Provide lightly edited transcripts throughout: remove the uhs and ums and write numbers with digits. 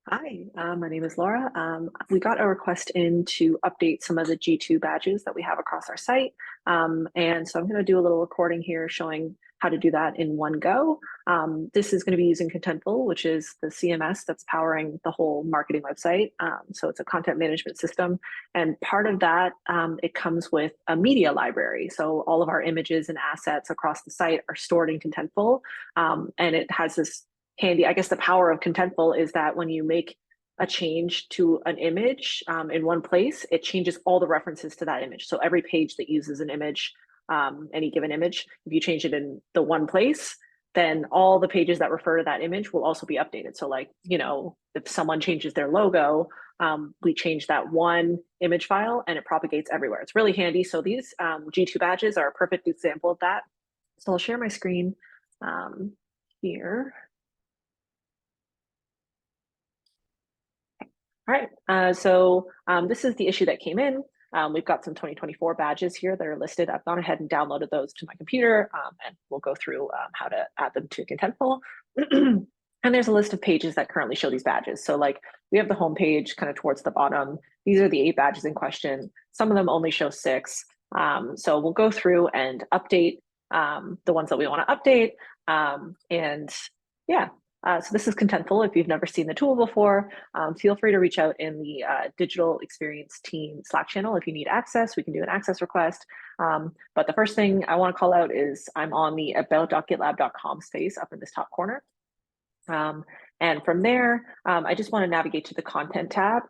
Hi, my name is Laura. We got a request in to update some of the G2 badges that we have across our site. And so I'm going to do a little recording here showing how to do that in one go. This is going to be using Contentful, which is the CMS that's powering the whole marketing website. So it's a content management system. And part of that, it comes with a media library. So all of our images and assets across the site are stored in Contentful. And it has this handy. I guess the power of Contentful is that when you make a change to an image in one place, it changes all the references to that image. So every page that uses an image, any given image, if you change it in the one place, then all the pages that refer to that image will also be updated. So like, if someone changes their logo, we change that one image file and it propagates everywhere. It's really handy. So these G2 badges are a perfect example of that. So I'll share my screen here. All right, so this is the issue that came in. We've got some 2024 badges here that are listed. I've gone ahead and downloaded those to my computer, and we'll go through how to add them to Contentful. And there's a list of pages that currently show these badges. So like we have the home page kind of towards the bottom. These are the 8 badges in question. Some of them only show 6. So we'll go through and update the ones that we want to update. And yeah, so this is Contentful. If you've never seen the tool before, feel free to reach out in the digital experience team Slack channel. If you need access, we can do an access request. But the first thing I want to call out is I'm on the about.gitlab.com space up in this top corner. And from there, I just want to navigate to the content tab.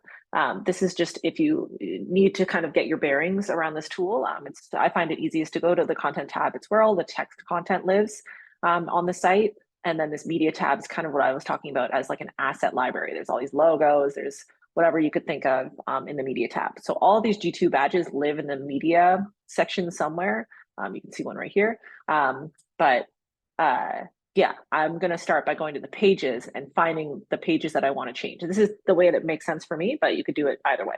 This is just if you need to kind of get your bearings around this tool. I find it easiest to go to the content tab. It's where all the text content lives on the site. And then this media tab is kind of what I was talking about as like an asset library. There's all these logos, there's whatever you could think of in the media tab. So all of these G2 badges live in the media section somewhere. You can see one right here. Yeah, I'm going to start by going to the pages and finding the pages that I want to change. This is the way that makes sense for me, but you could do it either way.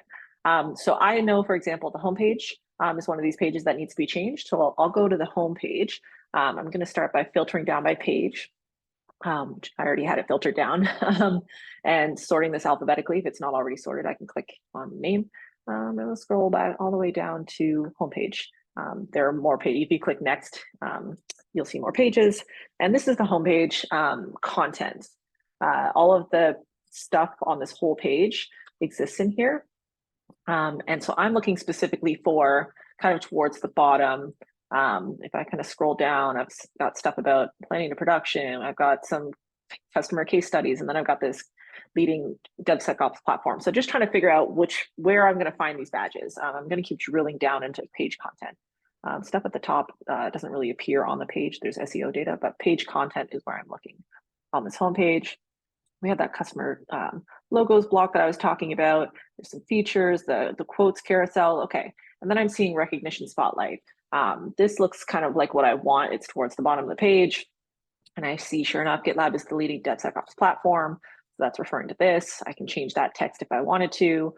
So I know, for example, the homepage is one of these pages that needs to be changed. So I'll go to the homepage. I'm going to start by filtering down by page. I already had it filtered down and sorting this alphabetically. If it's not already sorted, I can click on name. And we'll scroll back all the way down to homepage. There are more pages. If you click next, you'll see more pages. And this is the homepage content. All of the stuff on this whole page exists in here. And so I'm looking specifically for kind of towards the bottom. If I kind of scroll down, I've got stuff about planning to production. I've got some customer case studies, and then I've got this leading DevSecOps platform. So just trying to figure out where I'm going to find these badges. I'm going to keep drilling down into page content. Stuff at the top doesn't really appear on the page. There's SEO data, but page content is where I'm looking on this homepage. We have that customer logos block that I was talking about. There's some features, the quotes carousel. Okay, and then I'm seeing recognition spotlight. This looks kind of like what I want. It's towards the bottom of the page. And I see, sure enough, GitLab is the leading DevSecOps platform. So that's referring to this. I can change that text if I wanted to.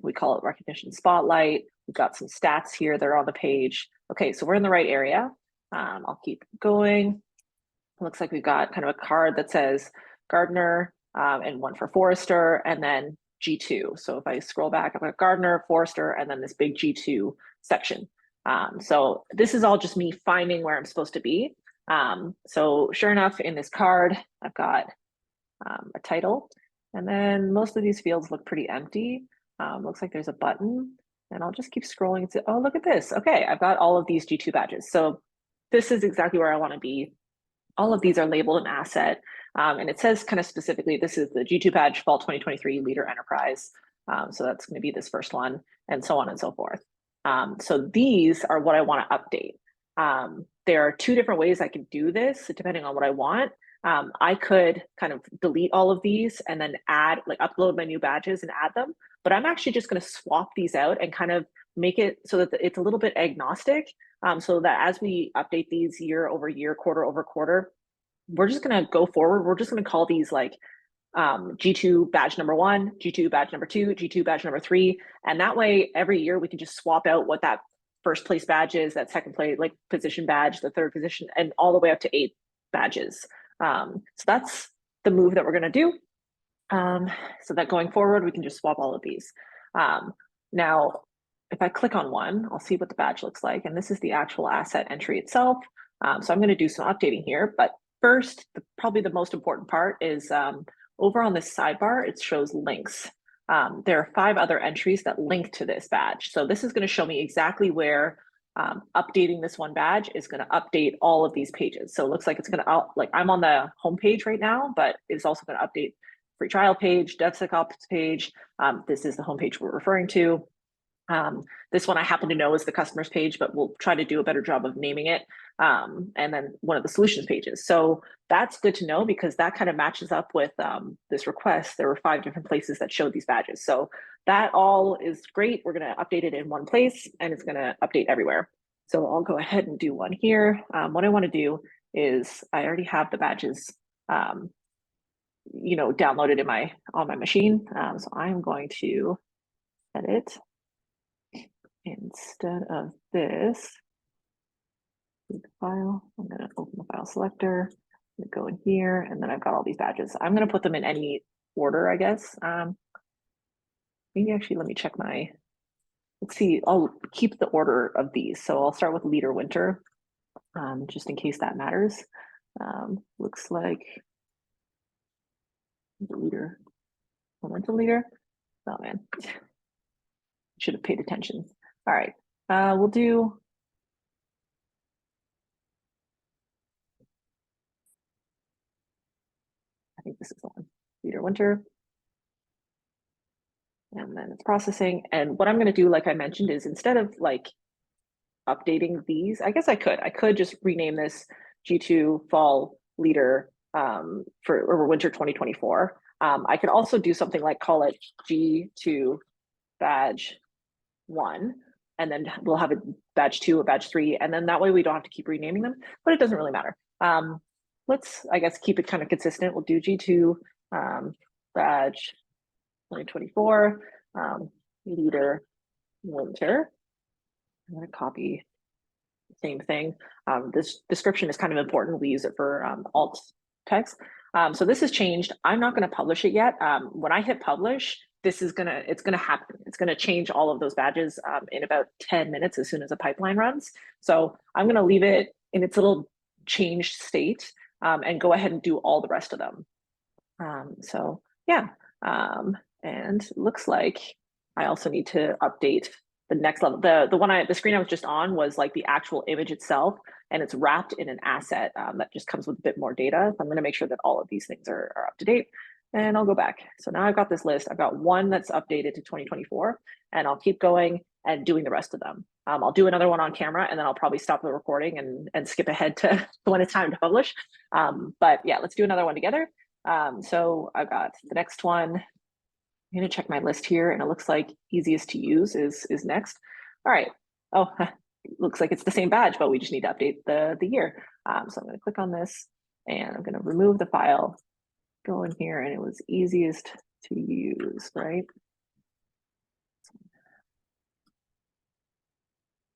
We call it recognition spotlight. We've got some stats here that are on the page. Okay, so we're in the right area. I'll keep going. It looks like we've got kind of a card that says Gardener and one for Forester, and then G2. So if I scroll back, I've got Gardener, Forester, and then this big G2 section. So this is all just me finding where I'm supposed to be. So sure enough, in this card, I've got a title, and then most of these fields look pretty empty. Looks like there's a button, and I'll just keep scrolling to, oh, look at this. Okay, I've got all of these G2 badges. So this is exactly where I want to be. All of these are labeled an asset. And it says kind of specifically, this is the G2 badge fall 2023 leader enterprise. So that's going to be this first one, and so on and so forth. So these are what I want to update. There are 2 different ways I can do this depending on what I want. I could kind of delete all of these and then add, like upload my new badges and add them. But I'm actually just going to swap these out and kind of make it so that it's a little bit agnostic. So that as we update these year over year, quarter over quarter, we're just going to go forward. We're just going to call these like G2 badge number 1, G2 badge number 2, G2 badge number 3. And that way, every year we can just swap out what that first place badge is, that second place, like position badge, the third position, and all the way up to 8 badges. So that's the move that we're going to do. So that going forward, we can just swap all of these. Now, if I click on one, I'll see what the badge looks like. And this is the actual asset entry itself. So I'm going to do some updating here. But first, probably the most important part is over on this sidebar, it shows links. There are 5 other entries that link to this badge. So this is going to show me exactly where updating this one badge is going to update all of these pages. So it looks like it's going to, like I'm on the home page right now, but it's also going to update free trial page, DevSecOps page. This is the homepage we're referring to. This one I happen to know is the customers page, but we'll try to do a better job of naming it. And then one of the solutions pages. So that's good to know because that kind of matches up with this request. There were 5 different places that showed these badges. So that all is great. We're going to update it in one place and it's going to update everywhere. So I'll go ahead and do one here. What I want to do is I already have the badges downloaded on my machine. So I'm going to edit instead of this file. I'm going to open the file selector, go in here, and then I've got all these badges. I'm going to put them in any order, I guess. Maybe actually, let me check let's see, I'll keep the order of these. So I'll start with leader winter, just in case that matters. Looks like the leader, momentum leader. Oh man, should have paid attention. All right, we'll do. I think this is the one, leader winter. And then it's processing. And what I'm going to do, like I mentioned, is instead of like updating these, I guess I could just rename this G2 fall leader for winter 2024. I could also do something like call it G2 badge 1, and then we'll have a badge 2, a badge 3, and then that way we don't have to keep renaming them, but it doesn't really matter. Let's, I guess, keep it kind of consistent. We'll do G2 badge 2024 leader winter. I'm going to copy the same thing. This description is kind of important. We use it for alt text. So this has changed. I'm not going to publish it yet. When I hit publish, it's going to happen. It's going to change all of those badges in about 10 minutes as soon as the pipeline runs. So I'm going to leave it in its little changed state and go ahead and do all the rest of them. So yeah. And it looks like I also need to update the next level. The screen I was just on was like the actual image itself, and it's wrapped in an asset that just comes with a bit more data. So I'm going to make sure that all of these things are up to date. And I'll go back. So now I've got this list. I've got one that's updated to 2024, and I'll keep going and doing the rest of them. I'll do another one on camera, and then I'll probably stop the recording and skip ahead to when it's time to publish. But yeah, let's do another one together. So I've got the next one. I'm going to check my list here, and it looks like easiest to use is next. All right. Oh, looks like it's the same badge, but we just need to update the year. So I'm going to click on this, and I'm going to remove the file, go in here, and it was easiest to use, right?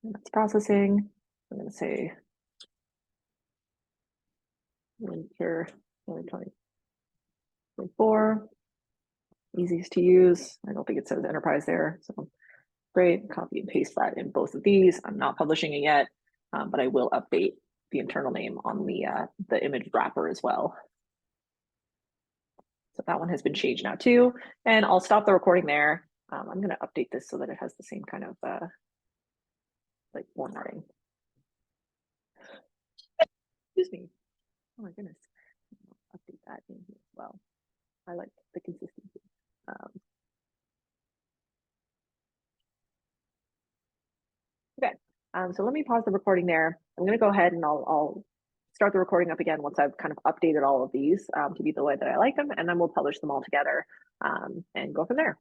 And that's processing. I'm going to say winter 2024. Easiest to use. I don't think it says enterprise there. So great, copy and paste that in both of these. I'm not publishing it yet, but I will update the internal name on the image wrapper as well. So that one has been changed now too. And I'll stop the recording there. I'm going to update this so that it has the same kind of like formatting. Excuse me. Oh my goodness. I'll update that in here as well. I like the consistency. Okay, so let me pause the recording there. I'm going to go ahead and I'll start the recording up again once I've kind of updated all of these to be the way that I like them, and then we'll publish them all together and go from there.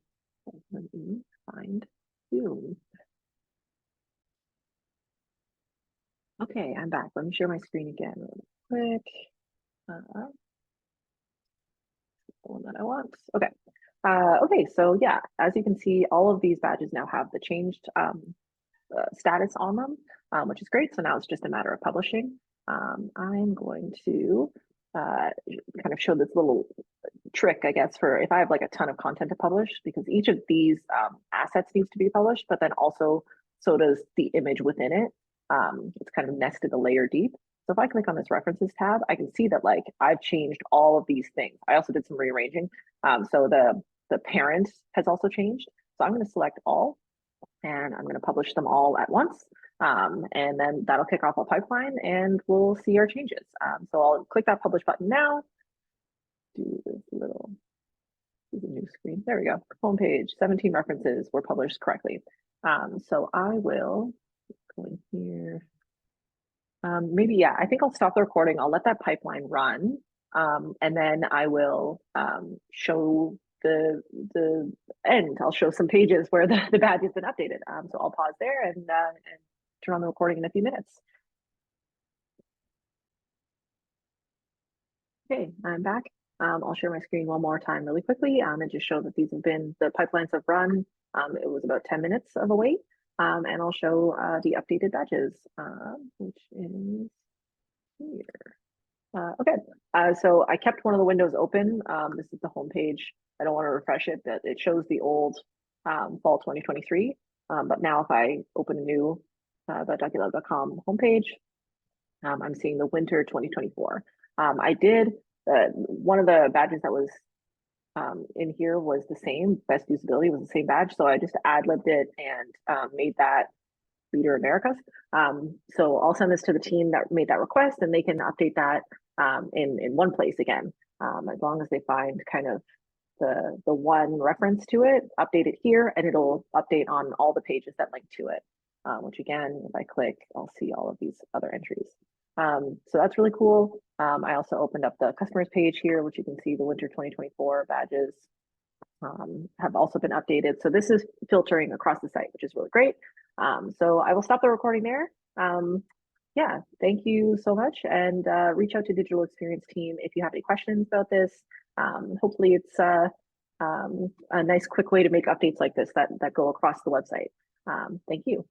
Let me find Zoom. Okay, I'm back. Let me share my screen again real quick. The one that I want. Okay. Okay, so yeah, as you can see, all of these badges now have the changed status on them, which is great. So now it's just a matter of publishing. I'm going to kind of show this little trick, I guess, for if I have like a ton of content to publish, because each of these assets needs to be published, but then also so does the image within it. It's kind of nested a layer deep. So if I click on this references tab, I can see that like I've changed all of these things. I also did some rearranging. So the parent has also changed. So I'm going to select all and I'm going to publish them all at once. And then that'll kick off a pipeline and we'll see our changes. So I'll click that publish button now. Do this little a new screen. There we go. Homepage, 17 references were published correctly. So I will go in here. Maybe, yeah, I think I'll stop the recording. I'll let that pipeline run. And then I will show the end. I'll show some pages where the badge has been updated. So I'll pause there and turn on the recording in a few minutes. Okay, I'm back. I'll share my screen one more time really quickly and just show that these have been, the pipelines have run. It was about 10 minutes of a wait. And I'll show the updated badges, which is here. Okay, so I kept one of the windows open. This is the home page. I don't want to refresh it, but it shows the old fall 2023. But now if I open a new .GitLab.com homepage, I'm seeing the winter 2024. I did, one of the badges that was in here was the same, best usability was the same badge. So I just ad-libbed it and made that Leader Americas. So I'll send this to the team that made that request and they can update that in one place again, as long as they find kind of the one reference to it, update it here, and it'll update on all the pages that link to it, which again, if I click, I'll see all of these other entries. So that's really cool. I also opened up the customers page here, which you can see the winter 2024 badges have also been updated. So this is filtering across the site, which is really great. So I will stop the recording there. Yeah, thank you so much. And reach out to digital experience team if you have any questions about this. Hopefully it's a nice quick way to make updates like this that go across the website. Thank you.